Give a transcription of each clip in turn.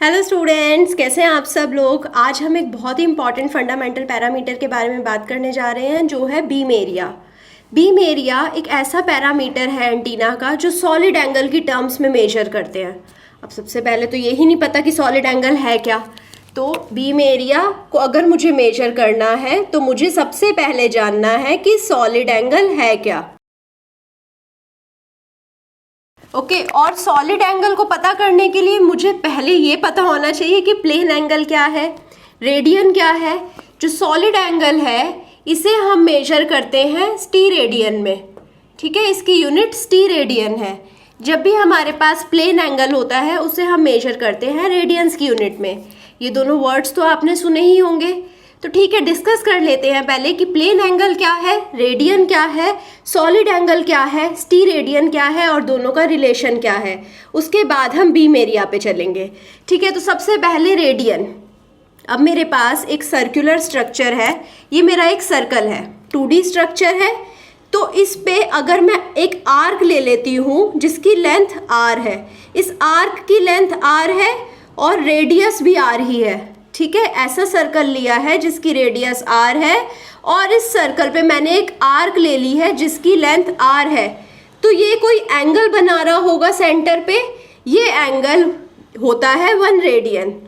Hello students, कैसे हैं आप सब लोग। आज हम एक बहुत ही इंपॉर्टेंट फंडामेंटल पैरामीटर के बारे में बात करने जा रहे हैं जो है बीम एरिया। बीम एरिया एक ऐसा पैरामीटर है एंटीना का जो सॉलिड एंगल की टर्म्स में मेजर करते हैं। अब सबसे पहले तो यही नहीं पता कि सॉलिड एंगल है क्या, तो बीम एरिया को अगर मुझे मेजर करना है तो मुझे सबसे पहले जानना है कि सॉलिड एंगल है क्या। ओके और सॉलिड एंगल को पता करने के लिए मुझे पहले ये पता होना चाहिए कि प्लेन एंगल क्या है, रेडियन क्या है। जो सॉलिड एंगल है इसे हम मेजर करते हैं स्टी रेडियन में, ठीक है। इसकी यूनिट स्टी रेडियन है। जब भी हमारे पास प्लेन एंगल होता है उसे हम मेजर करते हैं रेडियंस की यूनिट में। ये दोनों वर्ड्स तो आपने सुने ही होंगे, तो ठीक है, डिस्कस कर लेते हैं पहले कि प्लेन एंगल क्या है, रेडियन क्या है, सॉलिड एंगल क्या है, स्टी रेडियन क्या है और दोनों का रिलेशन क्या है। उसके बाद हम बीम एरिया पे चलेंगे, ठीक है। तो सबसे पहले रेडियन। अब मेरे पास एक सर्कुलर स्ट्रक्चर है, ये मेरा एक सर्कल है, 2D स्ट्रक्चर है। तो इस पे अगर मैं एक आर्क ले लेती हूँ जिसकी लेंथ r है, इस आर्क की लेंथ r है और रेडियस भी r ही है, ठीक है। ऐसा सर्कल लिया है जिसकी रेडियस r है और इस सर्कल पे मैंने एक आर्क ले ली है जिसकी लेंथ r है। तो ये कोई एंगल बना रहा होगा सेंटर पे, ये एंगल होता है 1 रेडियन।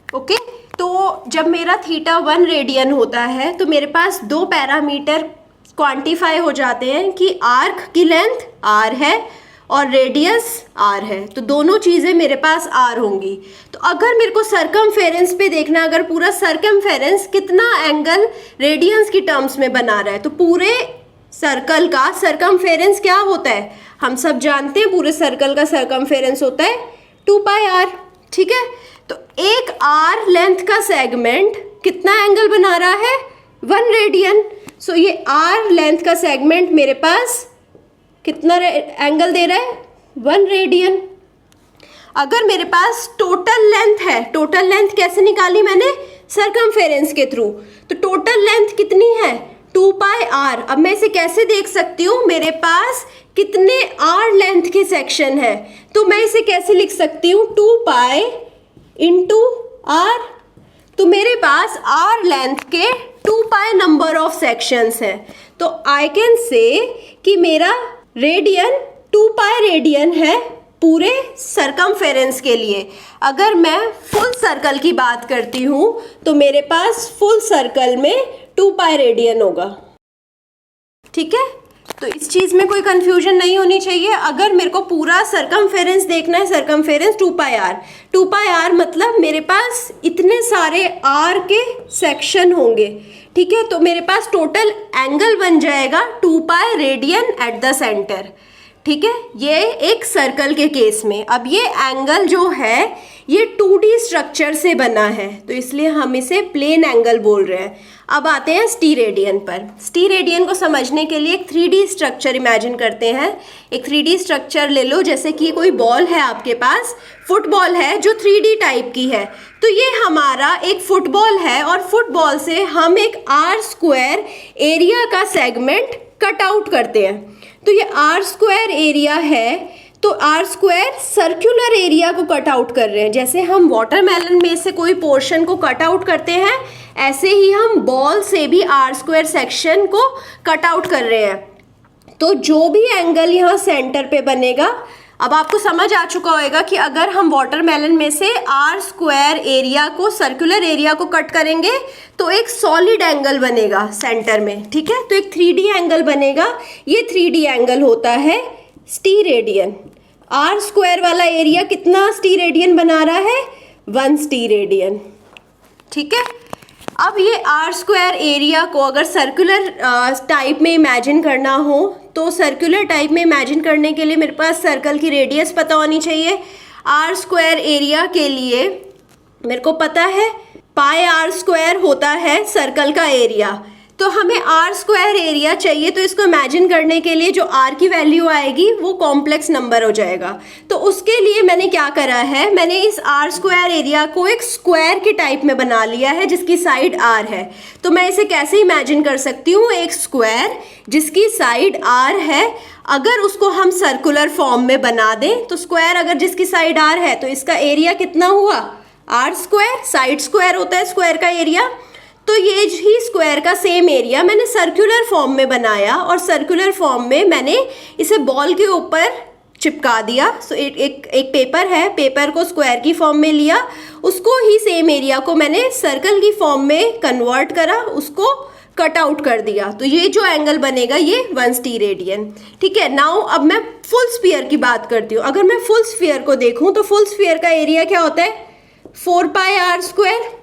ओके तो जब मेरा थीटा 1 रेडियन होता है तो मेरे पास दो पैरामीटर क्वांटिफाई हो जाते हैं कि आर्क की लेंथ r है और रेडियस r है, तो दोनों चीज़ें मेरे पास r होंगी। तो अगर मेरे को सरकमफेरेंस पे देखना, अगर पूरा सरकमफेरेंस कितना एंगल रेडियंस की टर्म्स में बना रहा है, तो पूरे सर्कल का सरकमफेरेंस क्या होता है, हम सब जानते हैं पूरे सर्कल का सरकमफेरेंस होता है 2 पाई r, ठीक है। तो एक r लेंथ का सेगमेंट कितना एंगल बना रहा है, 1 रेडियन। सो ये r लेंथ का सेगमेंट मेरे पास कितना एंगल दे रहा है, 1 रेडियन। अगर मेरे पास टोटल लेंथ है, टोटल लेंथ कैसे निकाली मैंने, सरकमफेरेंस के थ्रू, तो टोटल लेंथ कितनी है 2 पाई r। अब मैं इसे कैसे देख सकती हूँ, मेरे पास कितने r लेंथ के सेक्शन है, तो मैं इसे कैसे लिख सकती हूँ, 2 पाई इंटू r। तो मेरे पास r लेंथ के 2 पाई नंबर ऑफ सेक्शंस हैं, तो आई कैन से कि मेरा रेडियन 2 पाई रेडियन है पूरे सरकमफेरेंस के लिए। अगर मैं फुल सर्कल की बात करती हूँ तो मेरे पास फुल सर्कल में 2 पाई रेडियन होगा, ठीक है। तो इस चीज़ में कोई कंफ्यूजन नहीं होनी चाहिए। अगर मेरे को पूरा सरकमफेरेंस देखना है, सरकमफेरेंस 2 पाई r, 2 पाई r मतलब मेरे पास इतने सारे r के सेक्शन होंगे, ठीक है। तो मेरे पास टोटल एंगल बन जाएगा 2 pi radian at the centre, ठीक है। ये एक सर्कल के केस में। अब ये एंगल जो है ये 2D स्ट्रक्चर से बना है, तो इसलिए हम इसे प्लेन एंगल बोल रहे हैं। अब आते हैं स्टी रेडियन पर। स्टी रेडियन को समझने के लिए एक 3D स्ट्रक्चर इमेजिन करते हैं। एक 3D स्ट्रक्चर ले लो, जैसे कि कोई बॉल है आपके पास, फुटबॉल है जो 3D टाइप की है। तो ये हमारा एक फुटबॉल है और फुटबॉल से हम एक r² एरिया का सेगमेंट कट आउट करते हैं। तो ये r² एरिया है, तो r² सर्कुलर एरिया को कट आउट कर रहे हैं। जैसे हम वाटरमेलन में से कोई पोर्शन को कट आउट करते हैं, ऐसे ही हम बॉल से भी r² सेक्शन को कट आउट कर रहे हैं। तो जो भी एंगल यहाँ सेंटर पे बनेगा, अब आपको समझ आ चुका होगा कि अगर हम वाटरमेलन में से r² एरिया को, सर्कुलर एरिया को कट करेंगे तो एक सॉलिड एंगल बनेगा सेंटर में, ठीक है। तो एक 3D एंगल बनेगा। ये 3D एंगल होता है स्टी रेडियन। r² वाला एरिया कितना स्टी रेडियन बना रहा है, 1 स्टी रेडियन, ठीक है। अब ये r² एरिया को अगर सर्कुलर टाइप में इमेजिन करना हो, तो सर्कुलर टाइप में इमेजिन करने के लिए मेरे पास सर्कल की रेडियस पता होनी चाहिए। r² एरिया के लिए मेरे को पता है पाई r² होता है सर्कल का एरिया, तो हमें आर स्क्वायर एरिया चाहिए, तो इसको इमेजिन करने के लिए जो आर की वैल्यू आएगी वो कॉम्प्लेक्स नंबर हो जाएगा। तो उसके लिए मैंने क्या करा है, मैंने इस आर स्क्वायर एरिया को एक स्क्वायर के टाइप में बना लिया है जिसकी साइड आर है। तो मैं इसे कैसे इमेजिन कर सकती हूँ, एक स्क्वायर जिसकी साइड आर है, अगर उसको हम सर्कुलर फॉर्म में बना दें तो स्क्वायर अगर जिसकी साइड आर है तो इसका एरिया कितना हुआ, आर स्क्वायर, साइड स्क्वायर होता है स्क्वायर का एरिया। तो ये ही स्क्वायर का सेम एरिया मैंने सर्कुलर फॉर्म में बनाया और सर्कुलर फॉर्म में मैंने इसे बॉल के ऊपर चिपका दिया। सो एक पेपर है, पेपर को स्क्वायर की फॉर्म में लिया, उसको ही सेम एरिया को मैंने सर्कल की फॉर्म में कन्वर्ट करा, उसको कट आउट कर दिया। तो ये जो एंगल बनेगा ये 1 रेडियन। ठीक है, नाउ अब मैं फुल स्फीयर की बात करती हूँ। अगर मैं फुल स्फीयर को देखूँ तो फुल स्फीयर का एरिया क्या होता है, 4πr²।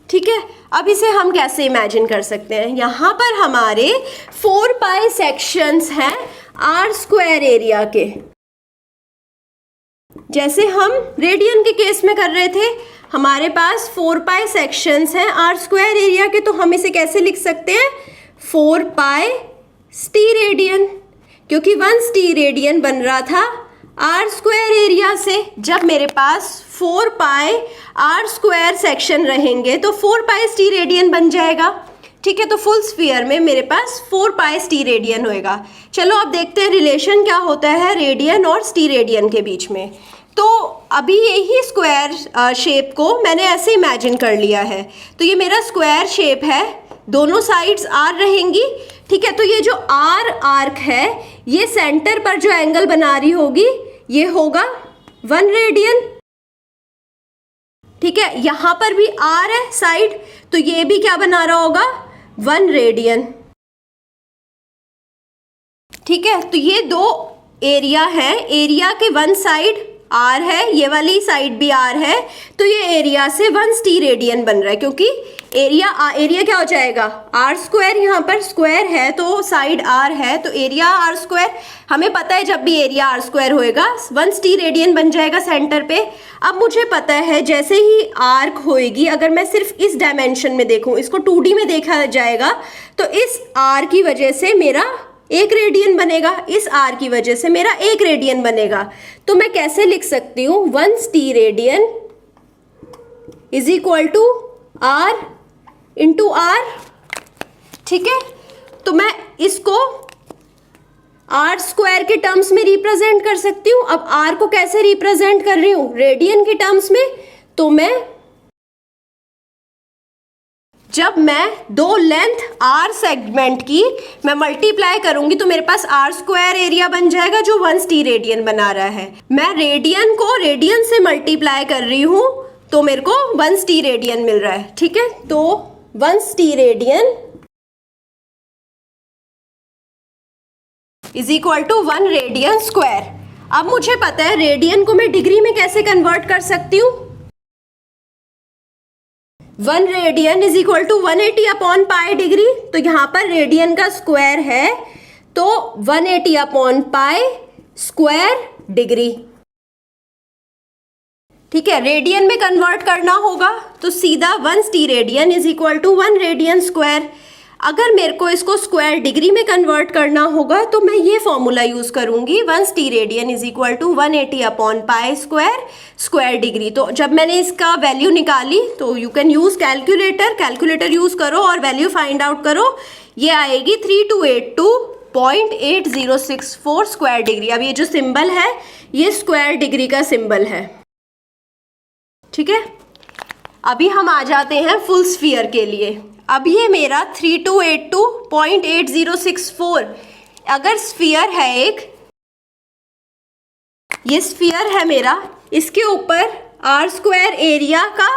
ठीक है, अब इसे हम कैसे इमेजिन कर सकते हैं, यहाँ पर हमारे 4π सेक्शंस हैं आर स्क्वायर एरिया के, जैसे हम रेडियन के केस में कर रहे थे। हमारे पास 4π सेक्शंस हैं आर स्क्वायर एरिया के, तो हम इसे कैसे लिख सकते हैं, 4π st रेडियन, क्योंकि 1 रेडियन बन रहा था आर स्क्वायर एरिया से। जब मेरे पास 4π आर स्क्वायर सेक्शन रहेंगे तो 4π st रेडियन बन जाएगा। ठीक है, तो फुल स्फीयर में मेरे पास 4π st रेडियन होएगा। चलो अब देखते हैं रिलेशन क्या होता है रेडियन और st रेडियन के बीच में। तो अभी यही स्क्वायर शेप को मैंने ऐसे इमेजिन कर लिया है। तो ये मेरा स्क्वायर शेप है, दोनों साइड्स आर रहेंगी। ठीक है, तो ये जो आर आर्क है ये सेंटर पर जो एंगल बना रही होगी ये होगा 1 रेडियन। ठीक है, यहां पर भी आर है साइड, तो ये भी क्या बना रहा होगा, 1 रेडियन। ठीक है, तो ये दो एरिया है, एरिया के वन साइड आर है, ये वाली साइड भी आर है, तो ये एरिया से 1 रेडियन बन रहा है, क्योंकि एरिया क्या हो जाएगा, आर स्क्वायर, यहाँ पर स्क्वायर है तो साइड आर है तो एरिया आर स्क्वायर। हमें पता है जब भी एरिया आर स्क्वायर होएगा 1 रेडियन बन जाएगा सेंटर पे। अब मुझे पता है जैसे ही आर्क होएगी, अगर मैं सिर्फ इस डायमेंशन में देखूं, इसको 2D में देखा जाएगा, तो इस आर की वजह से मेरा 1 रेडियन बनेगा, इस आर की वजह से मेरा 1 रेडियन बनेगा। तो मैं कैसे लिख सकती हूँ, 1 radian is equal to r into r. ठीक है, तो मैं इसको आर स्क्वायर के टर्म्स में रिप्रेजेंट कर सकती हूँ। अब आर को कैसे रिप्रेजेंट कर रही हूँ, रेडियन के टर्म्स में। तो जब मैं दो लेंथ आर सेगमेंट की मैं मल्टीप्लाई करूंगी तो मेरे पास आर स्क्वायर एरिया बन जाएगा जो 1 रेडियन बना रहा है। मैं रेडियन को रेडियन से मल्टीप्लाई कर रही हूं तो मेरे को 1 रेडियन मिल रहा है। ठीक है, तो 1 radian is equal to 1 radian square. अब मुझे पता है रेडियन को मैं डिग्री में कैसे कन्वर्ट कर सकती हूँ। 1 radian is equal to 180 upon pi degree. तो यहां पर रेडियन का स्क्वायर है तो 180 अपॉन पाई स्क्वायर डिग्री। ठीक है, रेडियन में कन्वर्ट करना होगा तो सीधा 1 radian is equal to 1 radian square. अगर मेरे को इसको स्क्वायर डिग्री में कन्वर्ट करना होगा तो मैं ये फॉर्मूला यूज करूंगी, 1 radian is equal to 180 upon pi square degree. तो जब मैंने इसका वैल्यू निकाली तो you can use calculator use करो और वैल्यू फाइंड आउट करो। ये आएगी 3282.8064 स्क्वायर डिग्री। अब ये जो सिंबल है ये स्क्वायर डिग्री का सिंबल है। ठीक है, अभी हम आ जाते हैं फुल स्फीयर के लिए। अब ये मेरा 3282.8064 अगर स्फीयर है एक, ये स्फीयर है मेरा, इसके ऊपर आर स्क्वायर एरिया का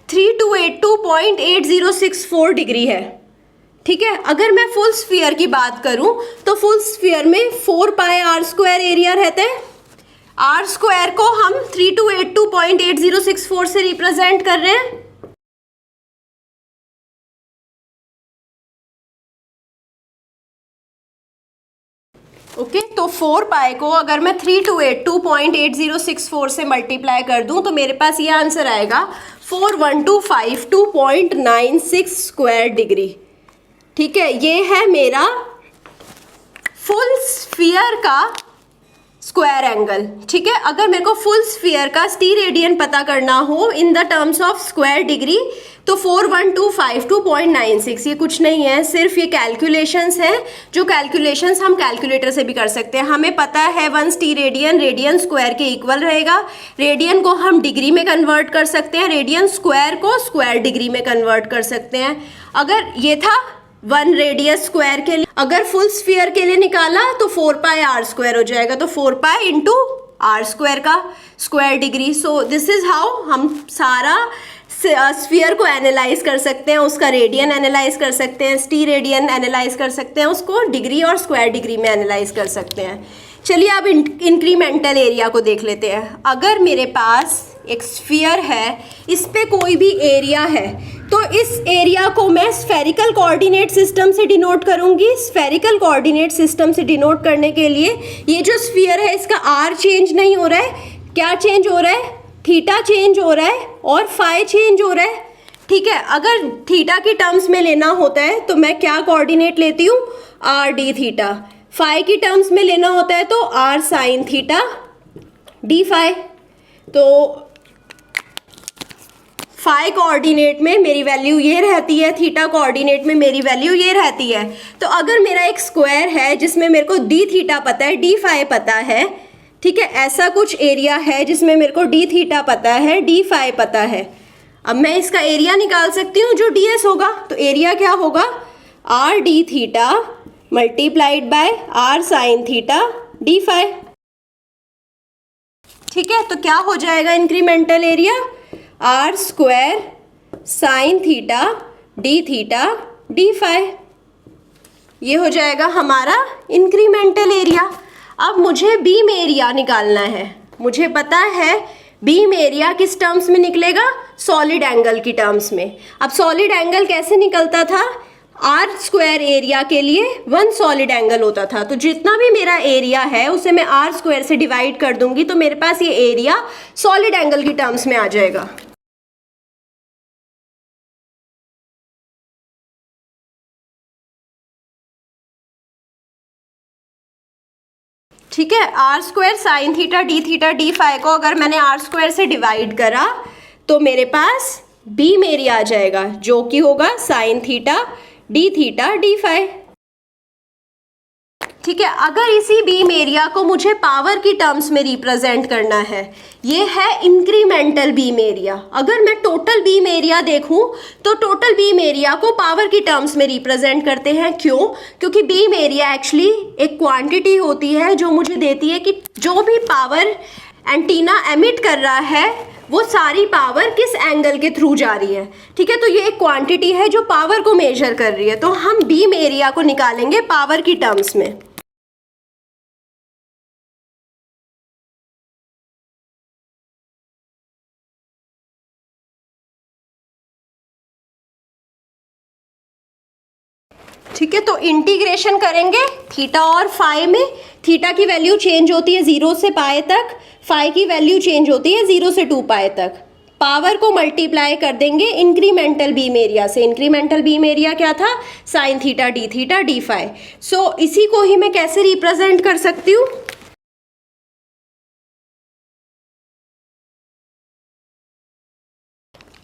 3282.8064 डिग्री है। ठीक है, अगर मैं फुल स्फीयर की बात करूं तो फुल स्फीयर में 4 पाई आर स्क्वायर एरिया रहता है। आर स्क्वायर को हम 3282.8064 से रिप्रेजेंट कर रहे हैं। ओके, तो 4 पाई को अगर मैं 3282.8064 से मल्टीप्लाई कर दूं तो मेरे पास ये आंसर आएगा 41252.96 स्क्वायर डिग्री। ठीक है, ये है मेरा फुल स्फीयर का स्क्वायर एंगल। ठीक है, अगर मेरे को फुल स्फीयर का टी रेडियन पता करना हो in the terms of square degree तो 41252.96, ये कुछ नहीं है, सिर्फ ये कैलकुलेशंस है, जो कैलकुलेशंस हम कैलकुलेटर से भी कर सकते हैं। हमें पता है 1 टी रेडियन रेडियन स्क्वायर के इक्वल रहेगा। रेडियन को हम डिग्री में कन्वर्ट कर सकते हैं, रेडियन स्क्वायर को स्क्वायर डिग्री में कन्वर्ट कर सकते हैं। अगर ये था 1 रेडियस स्क्वायर के लिए, अगर फुल स्फीयर के लिए निकाला तो 4 पाई आर स्क्वायर हो जाएगा, तो 4 पाई इंटू आर स्क्वायर का square degree. So this is how हम सारा स्फीयर को एनालाइज कर सकते हैं, उसका रेडियन एनालाइज कर सकते हैं, टी रेडियन एनालाइज कर सकते हैं, उसको डिग्री और स्क्वायर डिग्री में एनालाइज कर सकते हैं। चलिए अब इंक्रीमेंटल एरिया को देख लेते हैं। अगर मेरे पास एक स्फीयर है, इस पे कोई भी एरिया है, तो इस एरिया को मैं स्फेरिकल कोऑर्डिनेट सिस्टम से डिनोट करूंगी। स्फेरिकल कोऑर्डिनेट सिस्टम से डिनोट करने के लिए ये जो स्फीयर है इसका आर चेंज नहीं हो रहा है, क्या चेंज हो रहा है, थीटा चेंज हो रहा है और फाई चेंज हो रहा है। ठीक है, अगर थीटा की टर्म्स में लेना होता है तो मैं क्या कोऑर्डिनेट लेती हूँ, आर डी थीटा। फाई की टर्म्स में लेना होता है तो r sine theta d phi. तो फाई कोऑर्डिनेट में मेरी वैल्यू ये रहती है, थीटा कोऑर्डिनेट में मेरी वैल्यू ये रहती है। तो अगर मेरा एक स्क्वायर है जिसमें मेरे को डी थीटा पता है, डी फाई पता है, ठीक है, ऐसा कुछ एरिया है जिसमें मेरे को डी थीटा पता है, डी फाई पता है, अब मैं इसका एरिया निकाल सकती हूँ जो डी एस होगा। तो एरिया क्या होगा, r d theta multiplied by r sine theta d phi. ठीक है, तो क्या हो जाएगा incremental area, r square sine theta d phi. ये हो जाएगा हमारा इंक्रीमेंटल एरिया। अब मुझे बीम एरिया निकालना है। मुझे पता है बीम एरिया किस टर्म्स में निकलेगा, सॉलिड एंगल की टर्म्स में। अब सॉलिड एंगल कैसे निकलता था, आर स्क्वायर एरिया के लिए 1 सॉलिड एंगल होता था। तो जितना भी मेरा एरिया है उसे मैं आर स्क्वायर से डिवाइड कर दूंगी, तो मेरे पास ये एरिया सॉलिड एंगल की टर्म्स में आ जाएगा। ठीक है, r square sine theta d phi को अगर मैंने आर स्क्वायर से डिवाइड करा तो मेरे पास बीम एरिया आ जाएगा, जो कि होगा साइन थीटा डी फाई। ठीक है, अगर इसी बीम एरिया को मुझे पावर की टर्म्स में रिप्रेजेंट करना है, ये है इंक्रीमेंटल बीम एरिया। अगर मैं टोटल बीम एरिया देखूं तो टोटल बीम एरिया को पावर की टर्म्स में रिप्रेजेंट करते हैं। क्यों, क्योंकि बीम एरिया एक्चुअली एक क्वांटिटी होती है जो मुझे देती है कि जो भी पावर एंटीना एमिट कर रहा है वो सारी पावर किस एंगल के थ्रू जा रही है। ठीक है, तो ये एक क्वांटिटी है जो पावर को मेजर कर रही है। तो हम बीम एरिया को निकालेंगे पावर की टर्म्स में। ठीक है, तो इंटीग्रेशन करेंगे थीटा और फाई में। थीटा की वैल्यू चेंज होती है 0 से पाए तक, फाई की वैल्यू चेंज होती है 0 से 2 पाए तक। पावर को मल्टीप्लाई कर देंगे इंक्रीमेंटल बीम एरिया से। इंक्रीमेंटल बीम एरिया क्या था, साइन थीटा डी फाई। सो इसी को ही मैं कैसे रिप्रेजेंट कर सकती हूँ,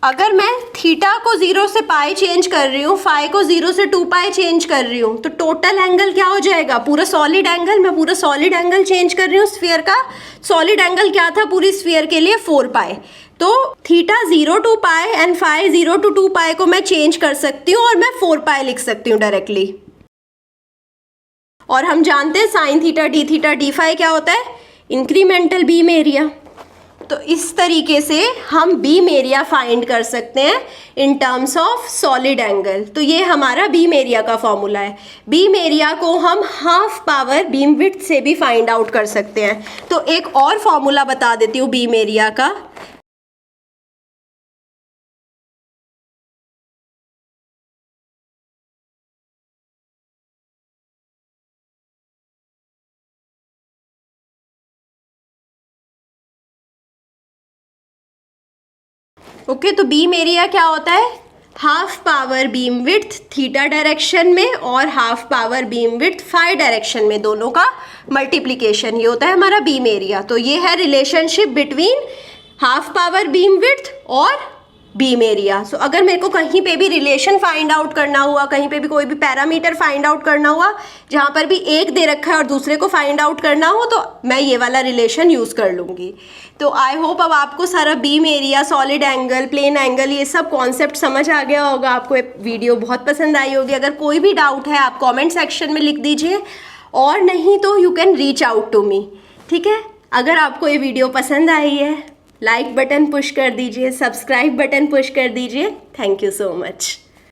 अगर मैं थीटा को 0 से पाई चेंज कर रही हूँ, फाई को 0 से 2 पाई चेंज कर रही हूँ, तो टोटल एंगल क्या हो जाएगा, पूरा सॉलिड एंगल। मैं पूरा सॉलिड एंगल चेंज कर रही हूँ स्फीयर का। सॉलिड एंगल क्या था पूरी स्फीयर के लिए, 4 पाई। तो theta 0 to pi and phi 0 to 2 pi को मैं चेंज कर सकती हूँ और मैं 4 पाई लिख सकती हूँ डायरेक्टली। और हम जानते हैं साइन थीटा डी फाई क्या होता है, इंक्रीमेंटल बीम एरिया। तो इस तरीके से हम बीम एरिया फाइंड कर सकते हैं in terms of solid angle. तो ये हमारा बीम एरिया का फॉर्मूला है। बीम एरिया को हम हाफ पावर बीम विड्थ से भी फाइंड आउट कर सकते हैं। तो एक और फॉर्मूला बता देती हूँ बीम एरिया का। ओके, तो बीम एरिया क्या होता है, half power beam width theta direction में और half power beam width phi direction में, दोनों का मल्टीप्लिकेशन, ये होता है हमारा बीम एरिया। तो ये है relationship between half power beam width और बीम एरिया। सो अगर मेरे को कहीं पे भी रिलेशन फाइंड आउट करना हुआ, कहीं पे भी कोई भी पैरामीटर फाइंड आउट करना हुआ जहाँ पर भी एक दे रखा है और दूसरे को फाइंड आउट करना हो, तो मैं ये वाला रिलेशन यूज़ कर लूँगी। तो आई होप अब आपको सारा beam area, solid angle, plane angle, ये सब कॉन्सेप्ट समझ आ गया होगा। आपको ये वीडियो बहुत पसंद आई होगी। अगर कोई भी डाउट है आप कॉमेंट सेक्शन में लिख दीजिए, और नहीं तो you can reach out to me, ठीक है। अगर आपको ये वीडियो पसंद आई है, लाइक बटन पुश कर दीजिए, सब्सक्राइब बटन पुश कर दीजिए। Thank you so much.